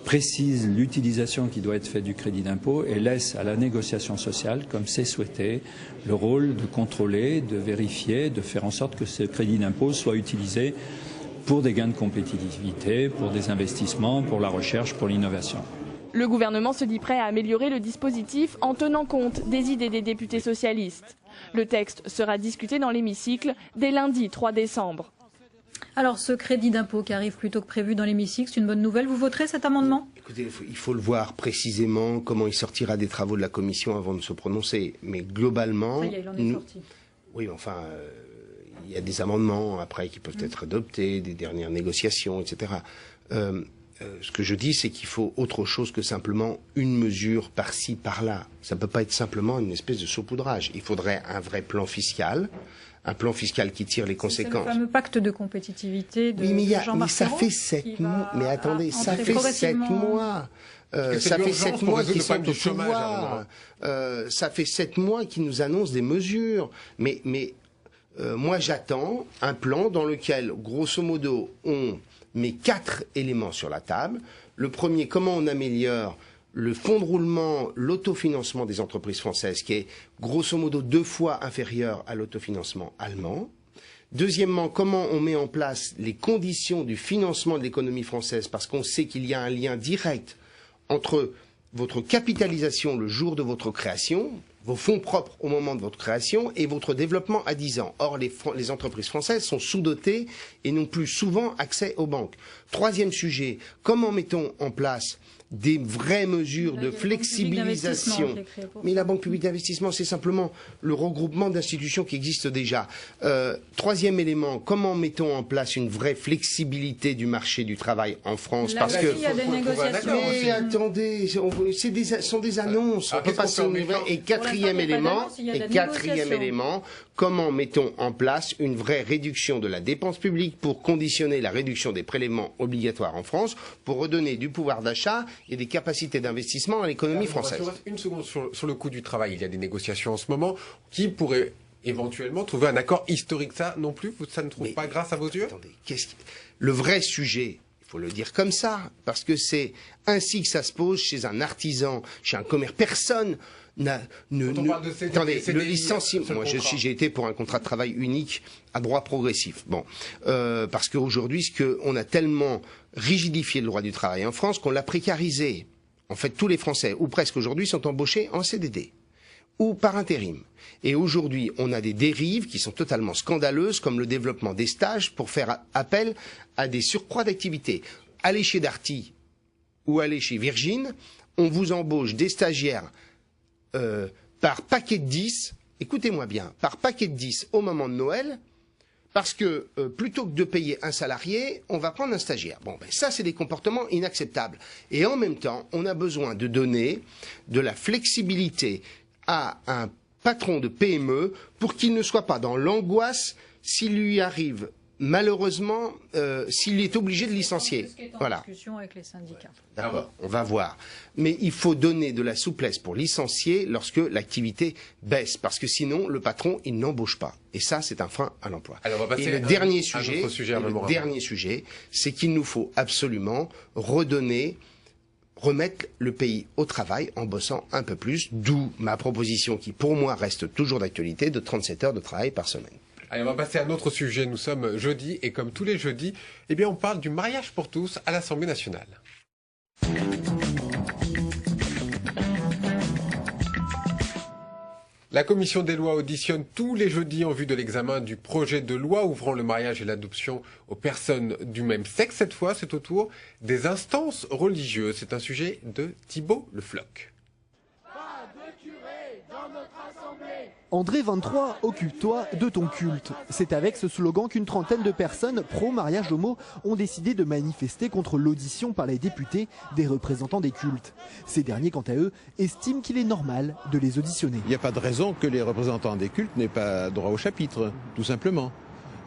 [SPEAKER 6] précise l'utilisation qui doit être faite du crédit d'impôt et laisse à la négociation sociale, comme c'est souhaité, le rôle de contrôler, de vérifier, de faire en sorte que ce crédit d'impôt soit utilisé pour des gains de compétitivité, pour des investissements, pour la recherche, pour l'innovation.
[SPEAKER 22] Le gouvernement se dit prêt à améliorer le dispositif en tenant compte des idées des députés socialistes. Le texte sera discuté dans l'hémicycle dès lundi 3 décembre.
[SPEAKER 1] Alors, ce crédit d'impôt qui arrive plus tôt que prévu dans l'hémicycle, c'est une bonne nouvelle. Vous voterez cet amendement ?
[SPEAKER 3] Écoutez, il faut le voir précisément comment il sortira des travaux de la commission avant de se prononcer. Mais globalement...
[SPEAKER 1] Ça y est, il en est sorti.
[SPEAKER 3] Oui, enfin, il y a des amendements après qui peuvent être adoptés, des dernières négociations, etc. Ce que je dis, c'est qu'il faut autre chose que simplement une mesure par-ci, par-là. Ça ne peut pas être simplement une espèce de saupoudrage. Il faudrait un vrai plan fiscal. Un plan fiscal qui tire les conséquences.
[SPEAKER 1] C'est le fameux pacte de compétitivité de
[SPEAKER 3] Jean-Marc Ayrault. Mais ça fait 7 mois. Mais attendez, ça fait 7 mois. Ça fait 7 mois qu'ils sont au pouvoir. Ça fait 7 mois qu'ils nous annoncent des mesures. Mais moi, j'attends un plan dans lequel, grosso modo, on met 4 éléments sur la table. Le premier, comment on améliore le fonds de roulement, l'autofinancement des entreprises françaises, qui est grosso modo 2 fois inférieur à l'autofinancement allemand. Deuxièmement, comment on met en place les conditions du financement de l'économie française, parce qu'on sait qu'il y a un lien direct entre votre capitalisation le jour de votre création, vos fonds propres au moment de votre création et votre développement à 10 ans. Or, les entreprises françaises sont sous-dotées et n'ont plus souvent accès aux banques. Troisième sujet, comment mettons en place des vraies mesures de flexibilisation. Mais la Banque publique d'investissement, c'est simplement le regroupement d'institutions qui existent déjà. Troisième élément, comment mettons en place une vraie flexibilité du marché du travail en France?
[SPEAKER 1] Parce que il y a des négociations.
[SPEAKER 3] Mais attendez, ce sont des annonces. On peut passer au niveau. Et quatrième élément, comment mettons en place une vraie réduction de la dépense publique pour conditionner la réduction des prélèvements obligatoires en France, pour redonner du pouvoir d'achat et des capacités d'investissement à l'économie française.
[SPEAKER 2] Une seconde sur le coût du travail. Il y a des négociations en ce moment qui pourraient éventuellement trouver un accord historique. Ça non plus, ça ne trouve pas grâce à vos yeux?
[SPEAKER 3] Attendez, le vrai sujet, il faut le dire comme ça, parce que c'est ainsi que ça se pose chez un artisan, chez un commerce. Personne attendez, le licenciement. Moi, j'ai été pour un contrat de travail unique à droit progressif. Bon, parce qu'aujourd'hui, on a tellement rigidifié le droit du travail en France qu'on l'a précarisé. En fait, tous les Français, ou presque aujourd'hui, sont embauchés en CDD ou par intérim. Et aujourd'hui, on a des dérives qui sont totalement scandaleuses, comme le développement des stages pour faire appel à des surcroîts d'activité. Allez chez Darty ou allez chez Virgin, on vous embauche des stagiaires par paquet de 10, écoutez-moi bien, par paquet de 10 au moment de Noël, parce que plutôt que de payer un salarié, on va prendre un stagiaire. Bon, ben ça, c'est des comportements inacceptables. Et en même temps, on a besoin de donner de la flexibilité à un patron de PME pour qu'il ne soit pas dans l'angoisse s'il lui arrive malheureusement, s'il est obligé de licencier. Voilà.
[SPEAKER 1] Discussion avec les syndicats.
[SPEAKER 3] D'accord, on va voir. Mais il faut donner de la souplesse pour licencier lorsque l'activité baisse, parce que sinon, le patron, il n'embauche pas. Et ça, c'est un frein à l'emploi. Et le dernier sujet, c'est qu'il nous faut absolument remettre le pays au travail en bossant un peu plus, d'où ma proposition qui, pour moi, reste toujours d'actualité, de 37 heures de travail par semaine.
[SPEAKER 2] Allez, on va passer à un autre sujet. Nous sommes jeudi et comme tous les jeudis, eh bien, on parle du mariage pour tous à l'Assemblée nationale. La commission des lois auditionne tous les jeudis en vue de l'examen du projet de loi ouvrant le mariage et l'adoption aux personnes du même sexe. Cette fois, c'est au tour des instances religieuses. C'est un sujet de Thibault Le Floch.
[SPEAKER 7] Pas de curé dans notre assemblée. André 23, occupe-toi de ton culte. C'est avec ce slogan qu'une trentaine de personnes pro-mariage homo ont décidé de manifester contre l'audition par les députés des représentants des cultes. Ces derniers, quant à eux, estiment qu'il est normal de les auditionner.
[SPEAKER 8] Il n'y a pas de raison que les représentants des cultes n'aient pas droit au chapitre, tout simplement.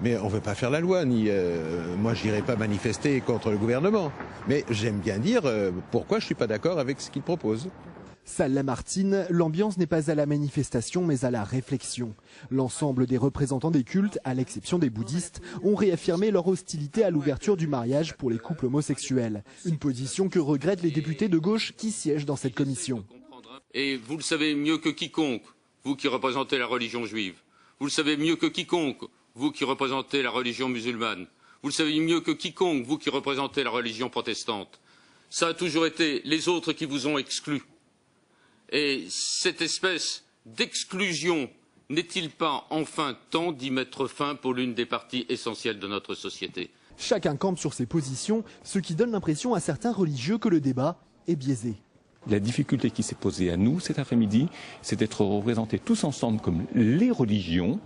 [SPEAKER 8] Mais on ne veut pas faire la loi, moi je n'irai pas manifester contre le gouvernement. Mais j'aime bien dire pourquoi je ne suis pas d'accord avec ce qu'il propose.
[SPEAKER 7] Salle Lamartine, l'ambiance n'est pas à la manifestation mais à la réflexion. L'ensemble des représentants des cultes, à l'exception des bouddhistes, ont réaffirmé leur hostilité à l'ouverture du mariage pour les couples homosexuels. Une position que regrettent les députés de gauche qui siègent dans cette commission.
[SPEAKER 11] Et vous le savez mieux que quiconque, vous qui représentez la religion juive. Vous le savez mieux que quiconque, vous qui représentez la religion musulmane. Vous le savez mieux que quiconque, vous qui représentez la religion protestante. Ça a toujours été les autres qui vous ont exclus. Et cette espèce d'exclusion n'est-il pas enfin temps d'y mettre fin pour l'une des parties essentielles de notre société?
[SPEAKER 7] Chacun campe sur ses positions, ce qui donne l'impression à certains religieux que le débat est biaisé.
[SPEAKER 24] La difficulté qui s'est posée à nous cet après-midi, c'est d'être représentés tous ensemble comme les religions.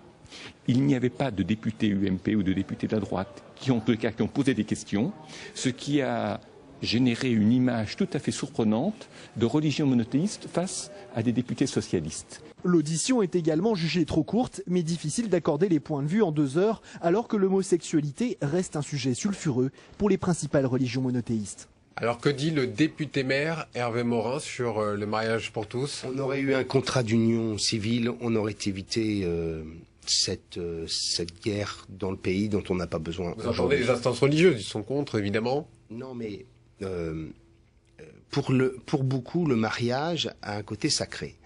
[SPEAKER 24] Il n'y avait pas de députés UMP ou de députés de la droite qui ont posé des questions, ce qui a générer une image tout à fait surprenante de religion monothéiste face à des députés socialistes.
[SPEAKER 7] L'audition est également jugée trop courte, mais difficile d'accorder les points de vue en 2 heures, alors que l'homosexualité reste un sujet sulfureux pour les principales religions monothéistes.
[SPEAKER 2] Alors que dit le député maire Hervé Morin sur le mariage pour tous?
[SPEAKER 3] On aurait eu un contrat d'union civile, on aurait évité cette guerre dans le pays dont on n'a pas besoin.
[SPEAKER 2] Vous entendez les instances religieuses, ils sont contre évidemment?
[SPEAKER 3] Non mais pour beaucoup, le mariage a un côté sacré.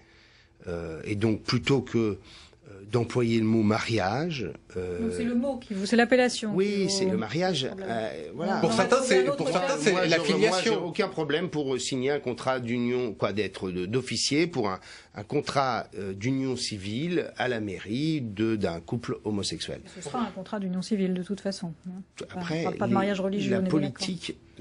[SPEAKER 3] Et donc, plutôt que d'employer le mot mariage...
[SPEAKER 1] c'est le mot qui vous... C'est l'appellation.
[SPEAKER 3] Oui, c'est le mariage. Voilà.
[SPEAKER 2] Pour certains, c'est la filiation.
[SPEAKER 3] Moi, j'ai aucun problème pour signer un contrat d'union, d'être d'officier pour un contrat d'union civile à la mairie d'un couple homosexuel.
[SPEAKER 1] Ce sera un contrat d'union civile de toute façon.
[SPEAKER 3] Après,
[SPEAKER 1] on parle pas de mariage religieux.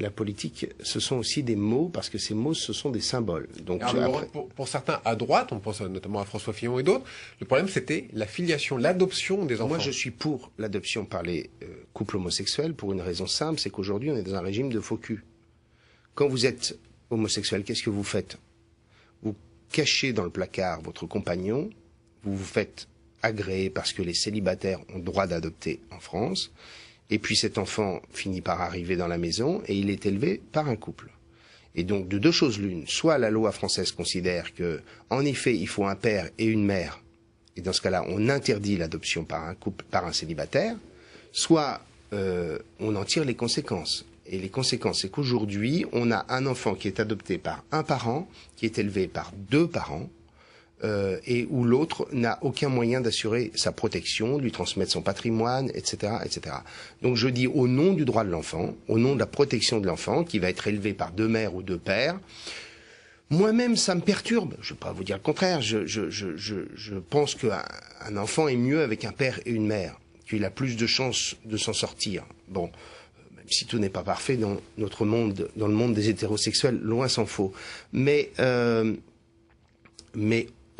[SPEAKER 3] La politique, ce sont aussi des mots, parce que ces mots, ce sont des symboles. Donc,
[SPEAKER 2] alors, pour certains à droite, on pense notamment à François Fillon et d'autres, le problème c'était la filiation, l'adoption des enfants.
[SPEAKER 3] Moi, je suis pour l'adoption par les couples homosexuels pour une raison simple, c'est qu'aujourd'hui, on est dans un régime de faux cul. Quand vous êtes homosexuel, qu'est-ce que vous faites? Vous cachez dans le placard votre compagnon, vous vous faites agréer parce que les célibataires ont droit d'adopter en France, et puis cet enfant finit par arriver dans la maison et il est élevé par un couple. Et donc, de 2 choses l'une, soit la loi française considère que, en effet, il faut un père et une mère, et dans ce cas-là, on interdit l'adoption par un couple, par un célibataire, soit on en tire les conséquences. Et les conséquences, c'est qu'aujourd'hui, on a un enfant qui est adopté par un parent, qui est élevé par 2 parents, et où l'autre n'a aucun moyen d'assurer sa protection, de lui transmettre son patrimoine, etc., etc. Donc je dis au nom du droit de l'enfant, au nom de la protection de l'enfant, qui va être élevé par 2 mères ou 2 pères, moi-même ça me perturbe. Je ne vais pas vous dire le contraire. Je pense qu'un enfant est mieux avec un père et une mère, qu'il a plus de chances de s'en sortir. Bon, même si tout n'est pas parfait dans notre monde, dans le monde des hétérosexuels, loin s'en faut. Mais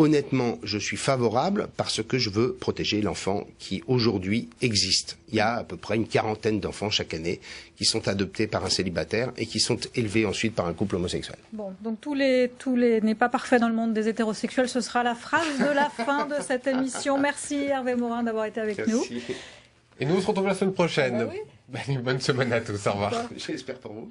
[SPEAKER 3] honnêtement, je suis favorable parce que je veux protéger l'enfant qui aujourd'hui existe. Il y a à peu près une 40aine d'enfants chaque année qui sont adoptés par un célibataire et qui sont élevés ensuite par un couple homosexuel.
[SPEAKER 1] Bon, donc tous les n'est pas parfait dans le monde des hétérosexuels. Ce sera la phrase de la fin de cette émission. Merci Hervé Morin d'avoir été avec nous.
[SPEAKER 2] Et nous on se retrouve la semaine prochaine.
[SPEAKER 1] Ah bah oui.
[SPEAKER 2] Bonne semaine à tous. Au revoir.
[SPEAKER 3] J'espère pour vous.